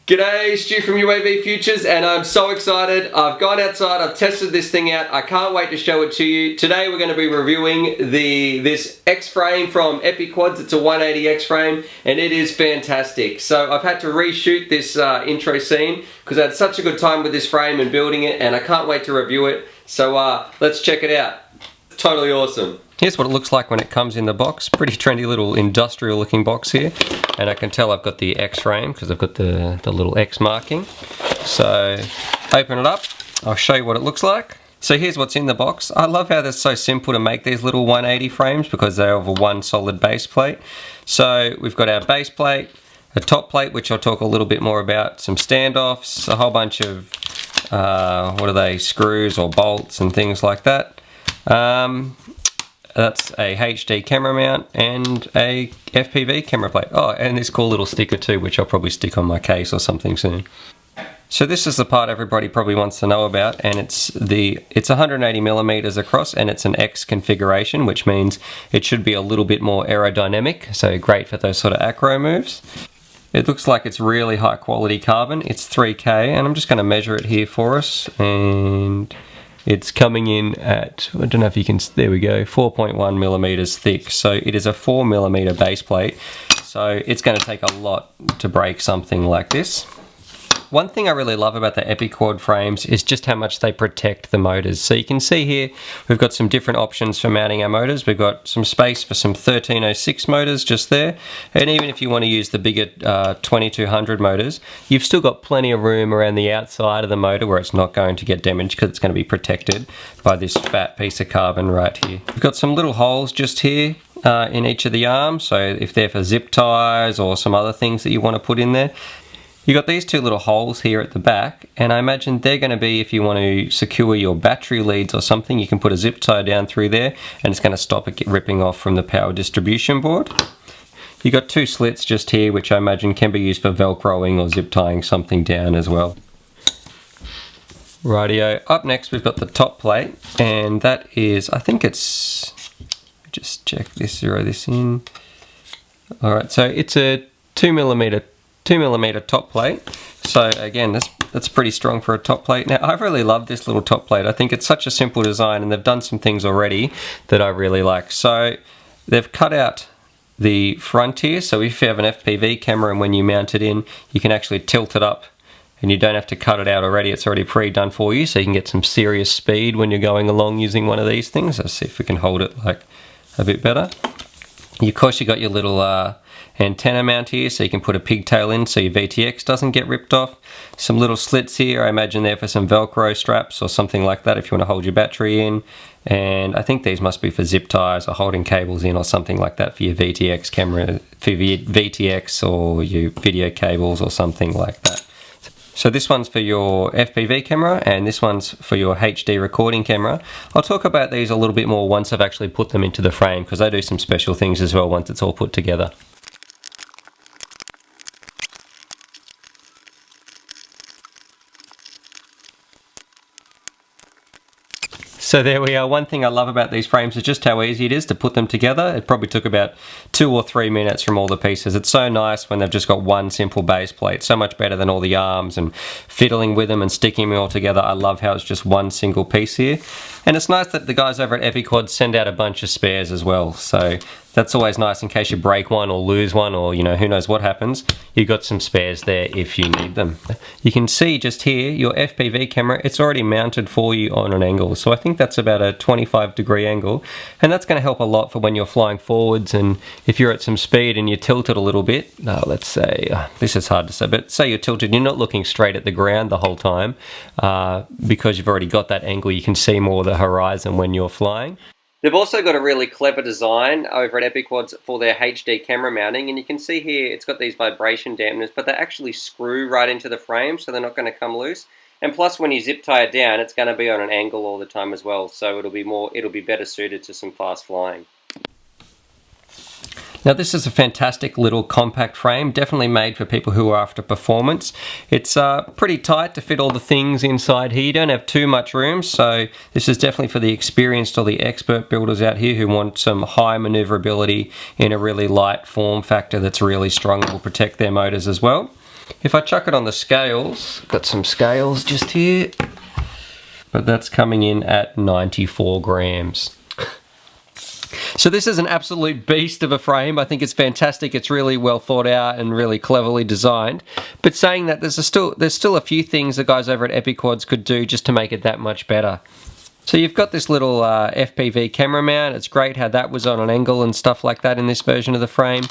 G'day, Stu from UAV Futures, and I'm so excited. I've gone outside, I've tested this thing out. I can't wait to show it to you. Today we're going to be reviewing this X-Frame from Epiquads. It's a 180 X-Frame, and it is fantastic. So I've had to reshoot this intro scene because I had such a good time with this frame and building it, and I can't wait to review it. So let's check it out. It's totally awesome. Here's what it looks like when it comes in the box. Pretty trendy little industrial looking box here. And I can tell I've got the X-frame because I've got the little X marking. So open it up, I'll show you what it looks like. So here's what's in the box. I love how they're so simple to make these little 180 frames because they're over one solid base plate. So we've got our base plate, a top plate which I'll talk a little bit more about, some standoffs, a whole bunch of, what are they, screws or bolts and things like that. That's a HD camera mount and a FPV camera plate. Oh, and this cool little sticker too, which I'll probably stick on my case or something soon. So this is the part everybody probably wants to know about, and it's 180 millimeters across, and it's an X configuration, which means it should be a little bit more aerodynamic, so great for those sort of acro moves. It looks like it's really high quality carbon. It's 3K, and I'm just going to measure it here for us, and it's coming in at, I don't know if you can, there we go, 4.1 millimeters thick. So it is a 4 millimeter base plate. So it's going to take a lot to break something like this. One thing I really love about the Epiquad frames is just how much they protect the motors. So you can see here, we've got some different options for mounting our motors. We've got some space for some 1306 motors just there. And even if you want to use the bigger 2200 motors, you've still got plenty of room around the outside of the motor where it's not going to get damaged because it's going to be protected by this fat piece of carbon right here. We've got some little holes just here in each of the arms. So if they're for zip ties or some other things that you want to put in there. You got these two little holes here at the back, and I imagine they're going to be if you want to secure your battery leads or something. You can put a zip tie down through there and it's going to stop it ripping off from the power distribution board. You got two slits just here which I imagine can be used for velcroing or zip tying something down as well. Rightio, up next we've got the top plate, and that is, I think it's, just check this, zero this in. Alright, so it's a 2 millimeter top plate. So again, that's pretty strong for a top plate. Now I really love this little top plate. I think it's such a simple design, and they've done some things already that I really like. So they've cut out the front here, so if you have an FPV camera and when you mount it in, you can actually tilt it up and you don't have to cut it out already. It's already pre-done for you, so you can get some serious speed when you're going along using one of these things. Let's see if we can hold it like a bit better. Of course you got your little antenna mount here, so you can put a pigtail in so your VTX doesn't get ripped off. Some little slits here, I imagine they're for some Velcro straps or something like that if you want to hold your battery in. And I think these must be for zip ties or holding cables in or something like that for your VTX camera, for your VTX or your video cables or something like that. So this one's for your FPV camera and this one's for your HD recording camera. I'll talk about these a little bit more once I've actually put them into the frame, because they do some special things as well once it's all put together. So there we are. One thing I love about these frames is just how easy it is to put them together. It probably took about 2 or 3 minutes from all the pieces. It's so nice when they've just got one simple base plate. So much better than all the arms and fiddling with them and sticking them all together. I love how it's just one single piece here. And it's nice that the guys over at Epiquad send out a bunch of spares as well. So that's always nice in case you break one or lose one or, you know, who knows what happens. You've got some spares there if you need them. You can see just here, your FPV camera, it's already mounted for you on an angle. So I think that's about a 25-degree angle. And that's going to help a lot for when you're flying forwards, and if you're at some speed and you tilt it a little bit. Now, let's say, this is hard to say, but say you're tilted, you're not looking straight at the ground the whole time because you've already got that angle. You can see more of the horizon when you're flying. They've also got a really clever design over at Epiquads for their HD camera mounting, and you can see here it's got these vibration dampeners, but they actually screw right into the frame, so they're not going to come loose. And plus, when you zip tie it down, it's going to be on an angle all the time as well, so it'll be better suited to some fast flying. Now this is a fantastic little compact frame, definitely made for people who are after performance. It's pretty tight to fit all the things inside here. You don't have too much room, so this is definitely for the experienced or the expert builders out here who want some high maneuverability in a really light form factor that's really strong and will protect their motors as well. If I chuck it on the scales, got some scales just here, but that's coming in at 94 grams. So this is an absolute beast of a frame. I think it's fantastic. It's really well thought out and really cleverly designed. But saying that, there's still a few things the guys over at Epiquads could do just to make it that much better. So you've got this little FPV camera mount. It's great how that was on an angle and stuff like that in this version of the frame.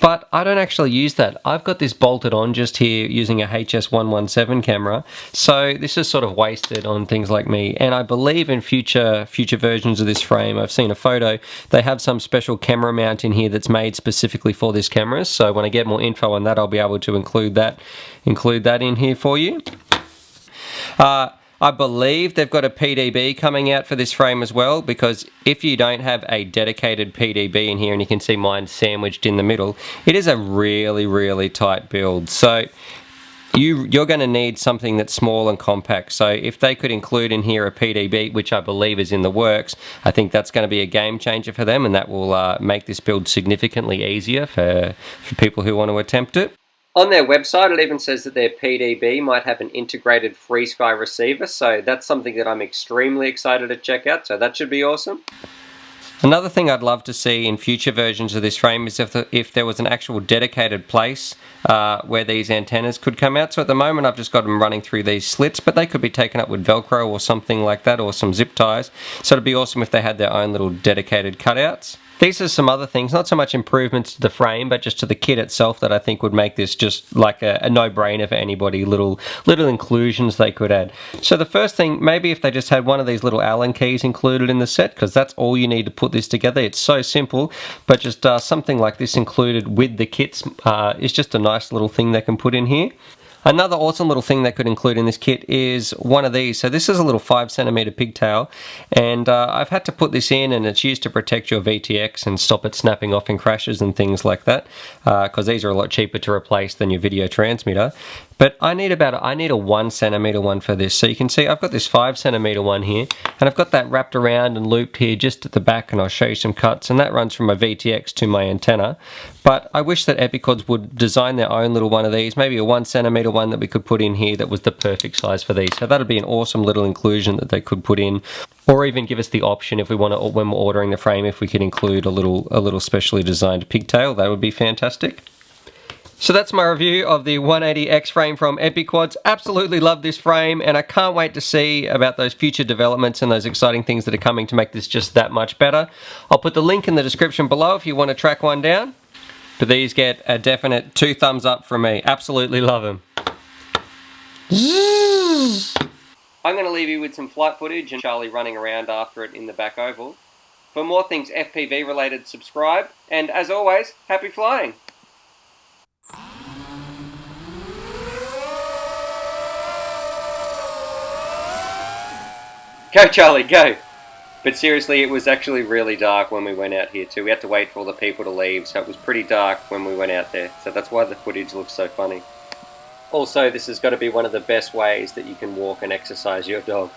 But I don't actually use that. I've got this bolted on just here using a HS117 camera. So this is sort of wasted on things like me. And I believe in future versions of this frame, I've seen a photo, they have some special camera mount in here that's made specifically for this camera. So when I get more info on that, I'll be able to include that in here for you. I believe they've got a PDB coming out for this frame as well, because if you don't have a dedicated PDB in here, and you can see mine sandwiched in the middle, it is a really, really tight build. So you're going to need something that's small and compact. So if they could include in here a PDB, which I believe is in the works, I think that's going to be a game changer for them, and that will make this build significantly easier for people who want to attempt it. On their website, it even says that their PDB might have an integrated FrSky receiver, so that's something that I'm extremely excited to check out, so that should be awesome. Another thing I'd love to see in future versions of this frame is if there was an actual dedicated place where these antennas could come out. So at the moment I've just got them running through these slits, but they could be taken up with Velcro or something like that, or some zip ties. So it'd be awesome if they had their own little dedicated cutouts. These are some other things, not so much improvements to the frame, but just to the kit itself that I think would make this just like a no-brainer for anybody, little inclusions they could add. So the first thing, maybe if they just had one of these little Allen keys included in the set, because that's all you need to put this together. It's so simple, but just something like this included with the kits is just a nice little thing they can put in here. Another awesome little thing they could include in this kit is one of these. So this is a little 5cm pigtail, and I've had to put this in, and it's used to protect your VTX and stop it snapping off in crashes and things like that, because these are a lot cheaper to replace than your video transmitter. But I need a 1cm one for this. So you can see I've got this 5cm one here, and I've got that wrapped around and looped here just at the back, and I'll show you some cuts, and that runs from my VTX to my antenna. But I wish that Epiquads would design their own little one of these, maybe a 1cm one that we could put in here that was the perfect size for these. So that'd be an awesome little inclusion that they could put in, or even give us the option if we want to, when we're ordering the frame, if we could include a little specially designed pigtail. That would be fantastic. So that's my review of the 180X frame from Epiquads. Absolutely love this frame, and I can't wait to see about those future developments and those exciting things that are coming to make this just that much better. I'll put the link in the description below if you want to track one down. But these get a definite 2 thumbs up from me. Absolutely love them. I'm going to leave you with some flight footage and Charlie running around after it in the back oval. For more things FPV related, subscribe, and as always, happy flying! Go Charlie, go! But seriously, it was actually really dark when we went out here too. We had to wait for all the people to leave, so it was pretty dark when we went out there. So that's why the footage looks so funny. Also, this has got to be one of the best ways that you can walk and exercise your dog.